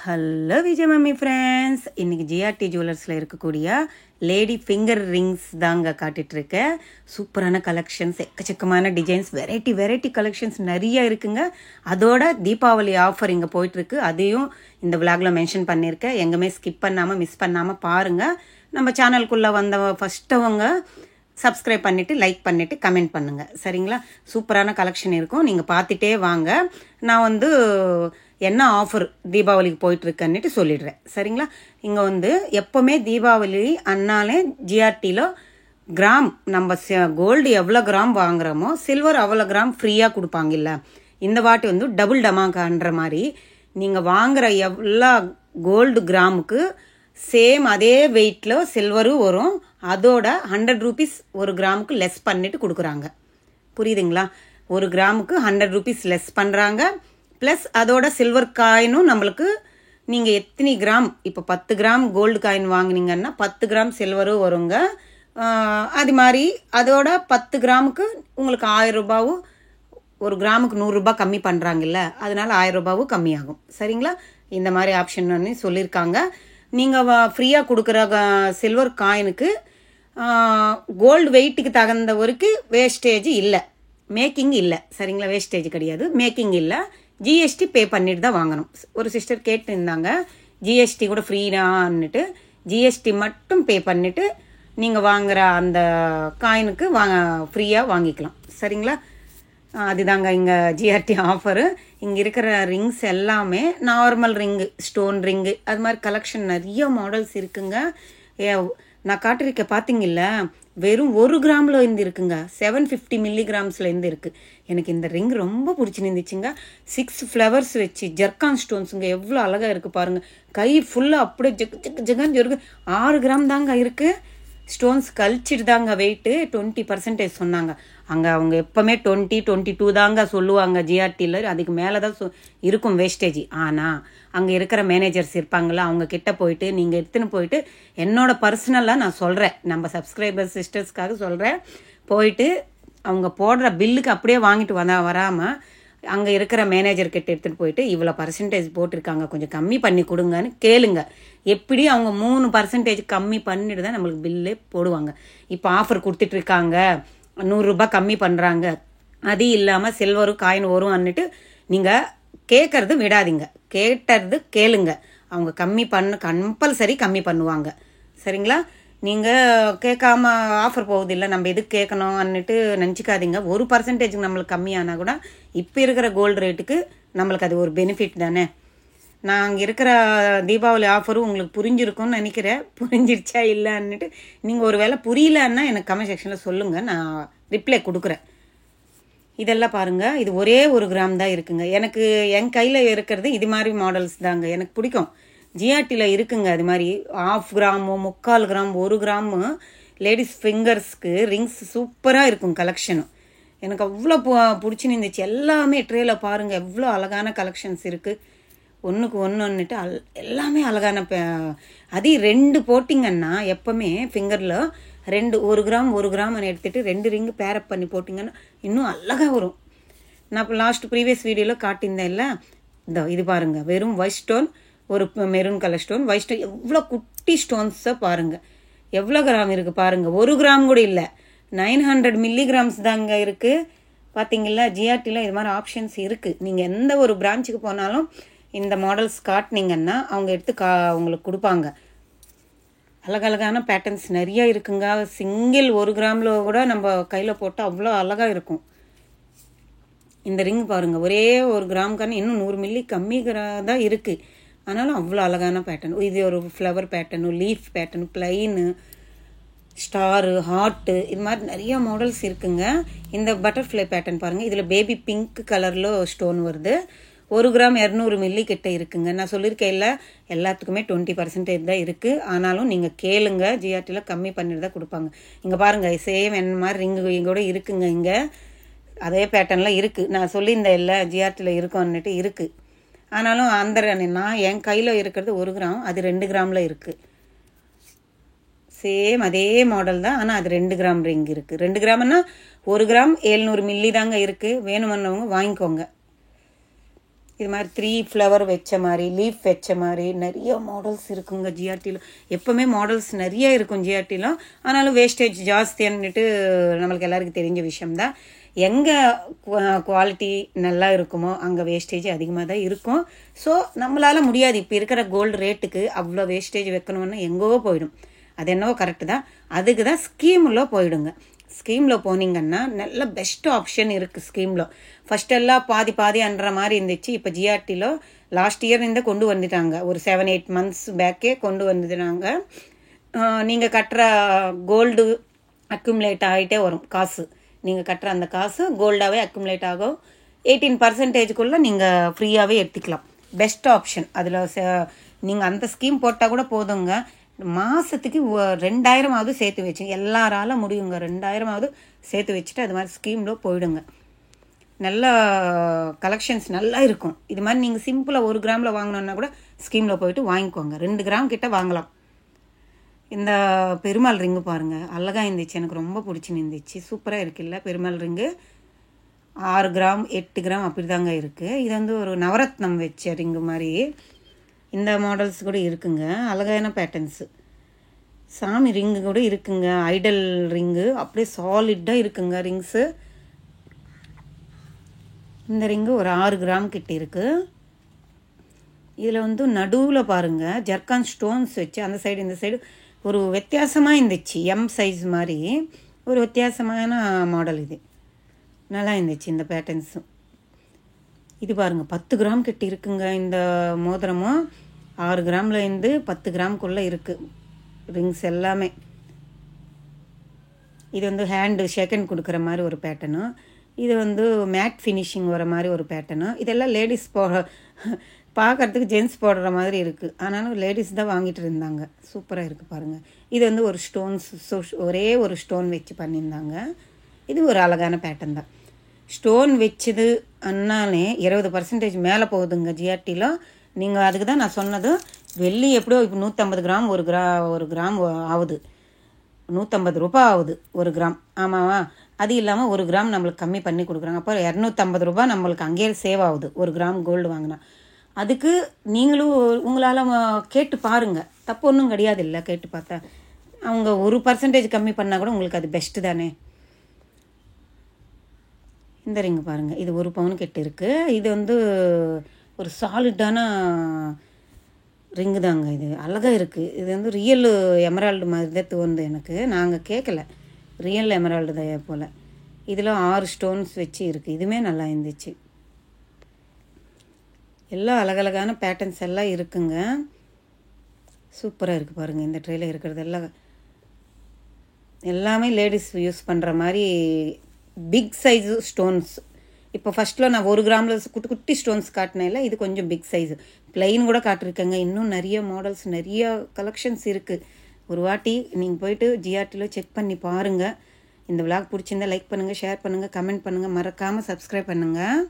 Hello Vijay mummy friends, இன்றைக்கி GRT ஜுவல்லர்ஸில் இருக்கக்கூடிய lady finger rings தாங்க காட்டிகிட்ருக்கேன். சூப்பரான கலெக்ஷன்ஸ், எக்கச்சக்கமான டிசைன்ஸ், வெரைட்டி கலெக்ஷன்ஸ் நிறைய இருக்குங்க. அதோட தீபாவளி ஆஃபர் இங்கே போயிட்டுருக்கு. அதையும் இந்த விளாகில் மென்ஷன் பண்ணியிருக்கேன். எங்கேயுமே ஸ்கிப் பண்ணாமல் மிஸ் பண்ணாமல் பாருங்கள். நம்ம சேனலுக்குள்ளே வந்த ஃபஸ்ட்டவங்க சப்ஸ்கிரைப் பண்ணிவிட்டு லைக் பண்ணிவிட்டு கமெண்ட் பண்ணுங்கள், சரிங்களா? சூப்பரான கலெக்ஷன் இருக்கும், நீங்கள் பார்த்துட்டே வாங்க. நான் என்ன ஆஃபர் தீபாவளிக்கு போயிட்டுருக்கன்னுட்டு சொல்லிடுறேன், சரிங்களா? இங்கே எப்போவுமே தீபாவளி அண்ணாலே ஜிஆர்டியில் கிராம் நம்ம கோல்டு எவ்வளோ கிராம் வாங்குகிறோமோ சில்வர் அவ்வளோ கிராம் ஃப்ரீயாக கொடுப்பாங்கல்ல. இந்த வாட்டி டபுள் டமாக்கான்ற மாதிரி நீங்கள் வாங்குகிற எவ்வளோ கோல்டு கிராமுக்கு சேம் அதே வெயிட்டில் சில்வரும் வரும். அதோட 100 ரூபீஸ் ஒரு கிராமுக்கு லெஸ் பண்ணிட்டு கொடுக்குறாங்க. புரியுதுங்களா? ஒரு கிராமுக்கு 100 ரூபீஸ் லெஸ் பண்ணுறாங்க. ப்ளஸ் அதோட சில்வர் காயினும் நம்மளுக்கு நீங்கள் எத்தனை கிராம், இப்போ 10 கிராம் கோல்டு காயின் வாங்கினீங்கன்னா 10 கிராம் சில்வரும் வருங்க. அது மாதிரி அதோட 10 கிராமுக்கு உங்களுக்கு 1000 ரூபாவும், ஒரு கிராமுக்கு 100 ரூபாய் கம்மி பண்ணுறாங்கல்ல, அதனால 1000 ரூபாவும் கம்மியாகும், சரிங்களா? இந்த மாதிரி ஆப்ஷன் சொல்லியிருக்காங்க. நீங்கள் ஃப்ரீயாக கொடுக்குற சில்வர் காயினுக்கு கோல்டு வெயிட்டுக்கு தகுந்த வரைக்கும் வேஸ்டேஜ் இல்லை, மேக்கிங் இல்லை, சரிங்களா? வேஸ்டேஜ் கிடையாது, மேக்கிங் இல்லை. ஜிஎஸ்டி பே பண்ணிட்டு தான் வாங்கணும். ஒரு சிஸ்டர் கேட்டுருந்தாங்க ஜிஎஸ்டி கூட ஃப்ரீனான்னுட்டு. ஜிஎஸ்டி மட்டும் பே பண்ணிவிட்டு நீங்கள் வாங்குகிற அந்த காயினுக்கு ஃப்ரீயாக வாங்கிக்கலாம், சரிங்களா? அதுதாங்க இங்கே ஜிஆர்டி ஆஃபரு. இங்கே இருக்கிற ரிங்ஸ் எல்லாமே நார்மல் ரிங்கு, ஸ்டோன் ரிங்கு, அது மாதிரி கலெக்ஷன் நிறைய மாடல்ஸ் இருக்குங்க. நான் காட்டிருக்க பார்த்தீங்கல்ல, வெறும் 1 கிராமில் இருந்து இருக்குங்க, 750 மில்லிகிராம்ஸ்லேருந்து இருக்குது. எனக்கு இந்த ரிங் ரொம்ப பிடிச்சிருந்துச்சுங்க. 6 ஃப்ளவர்ஸ் வச்சு ஜர்கான் ஸ்டோன்ஸுங்க, எவ்வளோ அழகாக இருக்குது பாருங்கள். கை ஃபுல்லாக அப்படியே ஜெகன்னு இருக்குது. 6 கிராம் தாங்க இருக்குது. ஸ்டோன்ஸ் கழிச்சிட்டு தாங்க வெயிட்டு. 20% சொன்னாங்க. அங்கே அவங்க எப்போவுமே 22 தாங்க சொல்லுவாங்க ஜிஆர்டியில். அதுக்கு மேலே தான் இருக்கும் வேஸ்டேஜ். ஆனால் அங்கே இருக்கிற மேனேஜர்ஸ் இருப்பாங்களா, அவங்க கிட்ட போயிட்டு நீங்கள் எடுத்துன்னு போயிட்டு, என்னோட பர்சனலாக நான் சொல்கிறேன், நம்ம சப்ஸ்கிரைபர் சிஸ்டர்ஸ்க்காக சொல்கிறேன், போயிட்டு அவங்க போடுற பில்லுக்கு அப்படியே வாங்கிட்டு வராமல் அங்கே இருக்கிற மேனேஜர்கிட்ட எடுத்துகிட்டு போயிட்டு இவ்வளோ பர்சன்டேஜ் போட்டிருக்காங்க, கொஞ்சம் கம்மி பண்ணி கொடுங்கன்னு கேளுங்க. எப்படி அவங்க 3% கம்மி பண்ணிட்டு தான் நம்மளுக்கு பில்லே போடுவாங்க. இப்போ ஆஃபர் கொடுத்துட்ருக்காங்க, 100 ரூபாய் கம்மி பண்ணுறாங்க, அது இல்லாமல் சில்வரும் காயின் வரும் அன்னுட்டு நீங்கள் கேட்கறது விடாதீங்க, கேட்டது கேளுங்க. அவங்க கம்பல்சரி கம்மி பண்ணுவாங்க, சரிங்களா? நீங்கள் கேட்காம ஆஃபர் போகுதில்லை, நம்ம எதுக்கு கேட்கணும் அன்னுட்டு நினச்சிக்காதீங்க. 1% நம்மளுக்கு கம்மியானால் கூட இப்போ இருக்கிற கோல்டு ரேட்டுக்கு நம்மளுக்கு அது ஒரு பெனிஃபிட் தானே. நான் அங்கே இருக்கிற தீபாவளி ஆஃபரும் உங்களுக்கு புரிஞ்சிருக்கும்னு நினைக்கிறேன். புரிஞ்சிருச்சா இல்லைன்னுட்டு நீங்கள் ஒரு வேளை புரியலன்னா எனக்கு கமெண்ட் செக்ஷனில் சொல்லுங்கள், நான் ரிப்ளை கொடுக்குறேன். இதெல்லாம் பாருங்கள், இது ஒரே 1 கிராம் தான் இருக்குங்க. எனக்கு என் கையில் இருக்கிறது இது மாதிரி மாடல்ஸ் தாங்க எனக்கு பிடிக்கும். ஜிஆர்டியில் இருக்குங்க அது மாதிரி 1/2 கிராமு, 3/4 கிராம், 1 கிராமு லேடிஸ் ஃபிங்கர்ஸ்க்கு ரிங்ஸ் சூப்பராக இருக்கும் கலெக்ஷனும். எனக்கு அவ்வளோ பிடிச்சிருந்துச்சு. எல்லாமே ட்ரேயில் பாருங்கள், எவ்வளோ அழகான கலெக்ஷன்ஸ் இருக்குது. ஒன்றுக்கு ஒன்றுன்னுட்டு எல்லாமே அழகான. அதே 2 போட்டிங்கன்னா எப்போவுமே ஃபிங்கரில் 1 கிராம் 1 கிராம் எடுத்துகிட்டு 2 ரிங்கு பேரப் பண்ணி போட்டிங்கன்னா இன்னும் அழகாக வரும். நான் இப்போ ப்ரீவியஸ் வீடியோவில் காட்டியிருந்தேன் இல்லை, இது பாருங்கள், வெறும் ஒயிட் ஸ்டோன், ஒரு maroon colour stone, white stone, எவ்வளோ குட்டி ஸ்டோன்ஸை பாருங்கள், எவ்வளோ கிராம் இருக்குது பாருங்கள். 1 கிராம் கூட இல்லை, 900 மில்லிகிராம்ஸ் தாங்க இருக்குது. பார்த்தீங்களா? ஜிஆர்டியில் இது மாதிரி ஆப்ஷன்ஸ் இருக்குது. நீங்கள் எந்த ஒரு பிரான்ச்சுக்கு போனாலும் இந்த மாடல்ஸ் காட்டினீங்கன்னா அவங்க எடுத்து உங்களுக்கு கொடுப்பாங்க. அழகழகான பேட்டர்ன்ஸ் நிறைய இருக்குங்க. சிங்கிள் 1 கிராமில் கூட நம்ம கையில் போட்டால் அவ்வளோ அழகாக இருக்கும். இந்த ரிங் பாருங்கள், ஒரே 1 கிராமுக்கான இன்னும் 100 மில்லி கம்மி தான் இருக்குது, ஆனாலும் அவ்வளோ அழகான பேட்டர்ன். இது ஒரு flower pattern, leaf pattern, plain, star, heart, இது மாதிரி நிறைய மாடல்ஸ் இருக்குங்க. இந்த பட்டர்ஃப்ளை பேட்டர்ன் பாருங்கள், இதில் பேபி பிங்க் கலரில் ஸ்டோன் வருது. 1 கிராம் 200 மில்லி கிட்ட இருக்குங்க. நான் சொல்லியிருக்கேன் இல்லை, எல்லாத்துக்குமே 20% தான் இருக்குது. ஆனாலும் நீங்கள் கேளுங்க, ஜிஆர்டியில் கம்மி பண்ணிட்டு தான் கொடுப்பாங்க. இங்கே பாருங்கள், சேம் என்ன மாதிரி ரிங்கு கூட இருக்குங்க. இங்கே அதே பேட்டர்னில் இருக்குது. நான் சொல்லியிருந்தேன் இல்லை, ஜிஆர்டியில் இருக்கோன்னுட்டு இருக்குது. ஆனாலும் நான் என் கையில் இருக்கிறது 1 கிராம், அது 2 கிராமில் இருக்குது. சேம் அதே மாடல் தான், ஆனால் அது 2 கிராம் ரிங் இருக்குது. 2 கிராம்னா 1 கிராம் 700 மில்லி தாங்க இருக்குது. வேணுமன்னவங்க வாங்கிக்கோங்க. இது மாதிரி 3 ஃப்ளவர் வச்ச மாதிரி, லீஃப் வச்ச மாதிரி நிறைய மாடல்ஸ் இருக்குங்க ஜிஆர்டியில். எப்போவுமே மாடல்ஸ் நிறைய இருக்கும் ஜிஆர்டியில். ஆனாலும் வேஸ்டேஜ் ஜாஸ்தியான்னுட்டு நம்மளுக்கு எல்லாருக்கும் தெரிஞ்ச விஷயம்தான். எங்கே குவாலிட்டி நல்லா இருக்குமோ அங்கே வேஸ்டேஜ் அதிகமாக தான் இருக்கும். ஸோ நம்மளால் முடியாது. இப்போ இருக்கிற கோல்டு ரேட்டுக்கு அவ்வளோ வேஸ்டேஜ் வைக்கணும்னா எங்கோ போயிடும். அது என்னவோ கரெக்டு தான். அதுக்கு தான் ஸ்கீமில் போயிடுங்க. ஸ்கீமில் போனீங்கன்னா நல்ல பெஸ்ட் ஆப்ஷன் இருக்குது ஸ்கீமில். ஃபஸ்ட்டெல்லாம் பாதி பாதின்ற மாதிரி இருந்துச்சு. இப்போ ஜிஆர்டியில் லாஸ்ட் இயர் இந்த கொண்டு வந்துட்டாங்க. ஒரு 7-8 months பேக்கே கொண்டு வந்துட்டாங்க. நீங்கள் கட்டுற கோல்டு அக்யூமுலேட் ஆகிட்டே வரும் காசு. நீங்கள் கட்டுற அந்த காசு கோல்டாகவே அக்யூமுலேட் ஆகும். 18% நீங்கள் ஃப்ரீயாகவே எடுத்துக்கலாம். Best option. அதில் நீங்கள் அந்த ஸ்கீம் போட்டால் கூட போதுங்க. மாதத்துக்கு 2000 சேர்த்து வச்சு எல்லாரால முடியுங்க. 2000 சேர்த்து வச்சுட்டு அது மாதிரி ஸ்கீமில் போயிடுங்க. நல்ல கலெக்ஷன்ஸ் நல்லா இருக்கும். இது மாதிரி நீங்கள் சிம்பிளாக 1 கிராமில் வாங்கினோன்னா கூட ஸ்கீமில் போயிட்டு வாங்கிக்கோங்க. 2 கிராம் கிட்ட வாங்கலாம். இந்த பெருமாள் ரிங்கு பாருங்கள், அழகாக இருந்துச்சு. எனக்கு ரொம்ப பிடிச்சிருந்துச்சு. சூப்பராக இருக்குல்ல பெருமாள் ரிங்கு. 6 கிராம் 8 கிராம் அப்படி தாங்க இருக்குது. இது வந்து ஒரு நவரத்னம் வச்ச ரிங்கு மாதிரி. இந்த மாடல்ஸ் கூட இருக்குங்க. அழகான பேட்டர்ன்ஸு. சாமி ரிங்கு கூட இருக்குங்க. ஐடல் ரிங்கு அப்படியே சாலிட்டாக இருக்குங்க ரிங்ஸு. இந்த ரிங்கு ஒரு 6 கிராம் கிட்ட இருக்குது. இதில் வந்து நடுவில் பாருங்கள் ஜர்கான் ஸ்டோன்ஸ் வச்சு அந்த சைடு இந்த சைடு ஒரு வித்தியாசமாக இருந்துச்சு. எம் சைஸ் மாதிரி ஒரு வித்தியாசமான மாடல். இது நல்லா இருந்துச்சு இந்த பேட்டர்ன்ஸும். இது பாருங்கள் 10 கிராம் கிட்ட இருக்குங்க. இந்த மோதிரமும் 6 கிராமில் இருந்து 10 கிராமுக்குள்ளே இருக்குது ரிங்ஸ் எல்லாமே. இது வந்து ஹேண்டு ஷேக்கன் கொடுக்குற மாதிரி ஒரு பேட்டர்னு. இது வந்து மேட் ஃபினிஷிங் வர மாதிரி ஒரு பேட்டர்னு. இதெல்லாம் லேடிஸ் பார்க்குறதுக்கு ஜென்ஸ் போடுற மாதிரி இருக்குது. ஆனாலும் லேடிஸ் தான் வாங்கிட்டு இருந்தாங்க. சூப்பராக இருக்குது பாருங்கள். இது வந்து ஒரு ஸ்டோன்ஸ் ஒரே ஒரு ஸ்டோன் வச்சு பண்ணியிருந்தாங்க. இது ஒரு அழகான பேட்டர்ன் தான். ஸ்டோன் வச்சது அண்ணாலே 20% மேலே போகுதுங்க ஜிஆர்டியில். நீங்கள் அதுக்கு தான் நான் சொன்னது. வெள்ளி எப்படியோ இப்போ 150 கிராம் ஒரு கிராம் ஆகுது. 150 ரூபா ஆகுது 1 கிராம். ஆமாவா? அது இல்லாமல் 1 கிராம் நம்மளுக்கு கம்மி பண்ணி கொடுக்குறாங்க. அப்போ 250 ரூபா நம்மளுக்கு அங்கேயே சேவ் ஆகுது 1 கிராம் கோல்டு வாங்கினா. அதுக்கு நீங்களும் உங்களால் கேட்டு பாருங்கள். தப்பு ஒன்றும் கிடையாது. இல்லை கேட்டு பார்த்தா அவங்க 1% கம்மி பண்ணால் கூட உங்களுக்கு அது பெஸ்ட்டு தானே. இந்த ரிங்கு பாருங்கள். இது 1 பவுன் கிட்ட இருக்குது. இது வந்து ஒரு சாலிட்டான ரிங்கு தாங்க. இது அழகாக இருக்குது. இது வந்து ரியல் எமரால்டு மாதிரி தான் தோணுது எனக்கு. நாங்கள் கேட்கல, ரியல் எமரால்டு தான் போல். இதில் 6 ஸ்டோன்ஸ் வச்சு இருக்குது. இதுவுமே நல்லா இருந்துச்சு. எல்லாம் அழகழகான பேட்டர்ன்ஸ் எல்லாம் இருக்குங்க. சூப்பராக இருக்குது பாருங்கள். இந்த ட்ரேயில் இருக்கிறது எல்லாமே லேடிஸ் யூஸ் பண்ணுற மாதிரி பிக் சைஸு ஸ்டோன்ஸ். இப்போ ஃபஸ்ட்டில் நான் 1 கிராமில் குட்டி குட்டி ஸ்டோன்ஸ் காட்டினேன்ல, இது கொஞ்சம் பிக் சைஸு. ப்ளைன் கூட காட்டிருக்கேங்க. இன்னும் நிறைய மாடல்ஸ் நிறைய கலெக்ஷன்ஸ் இருக்குது. ஒரு வாட்டி நீங்கள் போயிட்டு ஜிஆர்டியில் செக் பண்ணி பாருங்கள். இந்த விளாக் பிடிச்சிருந்தா லைக் பண்ணுங்கள், ஷேர் பண்ணுங்கள், கமெண்ட் பண்ணுங்கள். மறக்காமல் சப்ஸ்கிரைப் பண்ணுங்கள்.